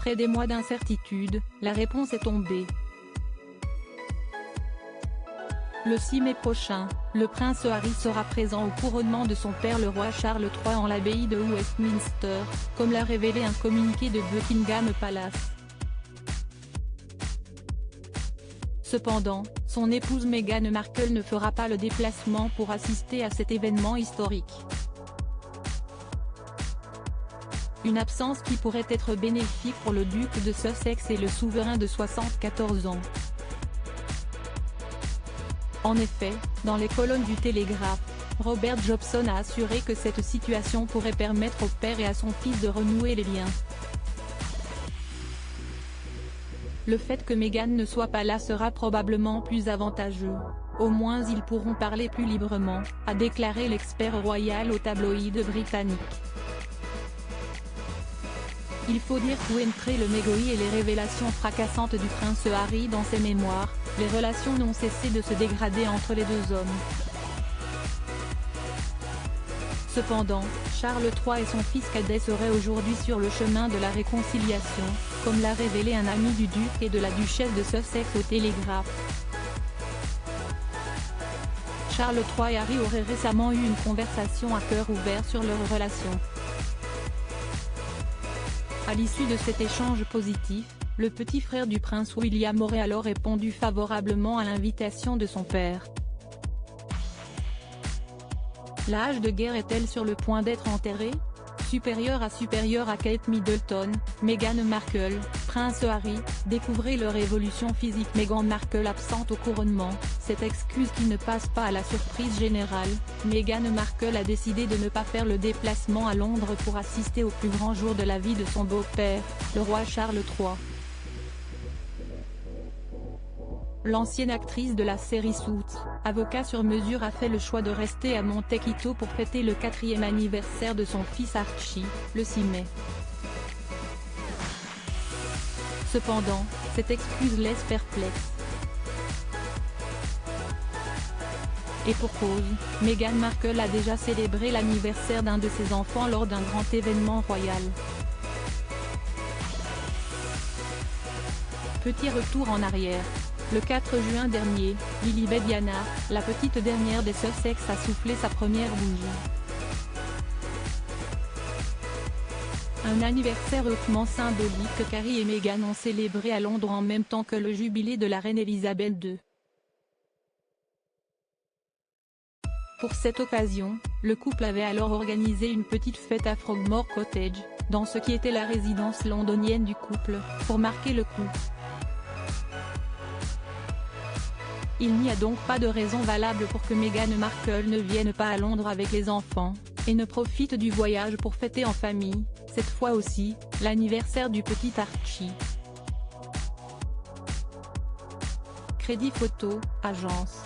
Après des mois d'incertitude, la réponse est tombée. Le 6 mai prochain, le prince Harry sera présent au couronnement de son père le roi Charles III en l'abbaye de Westminster, comme l'a révélé un communiqué de Buckingham Palace. Cependant, son épouse Meghan Markle ne fera pas le déplacement pour assister à cet événement historique. Une absence qui pourrait être bénéfique pour le duc de Sussex et le souverain de 74 ans. En effet, dans les colonnes du Télégraphe, Robert Jobson a assuré que cette situation pourrait permettre au père et à son fils de renouer les liens. Le fait que Meghan ne soit pas là sera probablement plus avantageux. Au moins ils pourront parler plus librement, a déclaré l'expert royal au tabloïd britannique. Il faut dire qu'entre le mégoï et les révélations fracassantes du prince Harry dans ses mémoires, les relations n'ont cessé de se dégrader entre les deux hommes. Cependant, Charles III et son fils cadet seraient aujourd'hui sur le chemin de la réconciliation, comme l'a révélé un ami du duc et de la duchesse de Sussex au Télégraphe. Charles III et Harry auraient récemment eu une conversation à cœur ouvert sur leur relation. À l'issue de cet échange positif, le petit frère du prince William aurait alors répondu favorablement à l'invitation de son père. L'âge de guerre est-elle sur le point d'être enterré? Supérieur à Kate Middleton, Meghan Markle, prince Harry, découvrez leur évolution physique. Meghan Markle absente au couronnement, cette excuse qui ne passe pas à la surprise générale. Meghan Markle a décidé de ne pas faire le déplacement à Londres pour assister au plus grand jour de la vie de son beau-père, le roi Charles III. L'ancienne actrice de la série Suits, avocat sur mesure, a fait le choix de rester à Montecito pour fêter le 4e anniversaire de son fils Archie, le 6 mai. Cependant, cette excuse laisse perplexe. Et pour cause, Meghan Markle a déjà célébré l'anniversaire d'un de ses enfants lors d'un grand événement royal. Petit retour en arrière. Le 4 juin dernier, Lilibet Diana, la petite dernière des Sussex, a soufflé sa première bougie. Un anniversaire hautement symbolique qu'Harry et Meghan ont célébré à Londres en même temps que le jubilé de la reine Elisabeth II. Pour cette occasion, le couple avait alors organisé une petite fête à Frogmore Cottage, dans ce qui était la résidence londonienne du couple, pour marquer le coup. Il n'y a donc pas de raison valable pour que Meghan Markle ne vienne pas à Londres avec les enfants, et ne profite du voyage pour fêter en famille, cette fois aussi, l'anniversaire du petit Archie. Crédit photo, agence.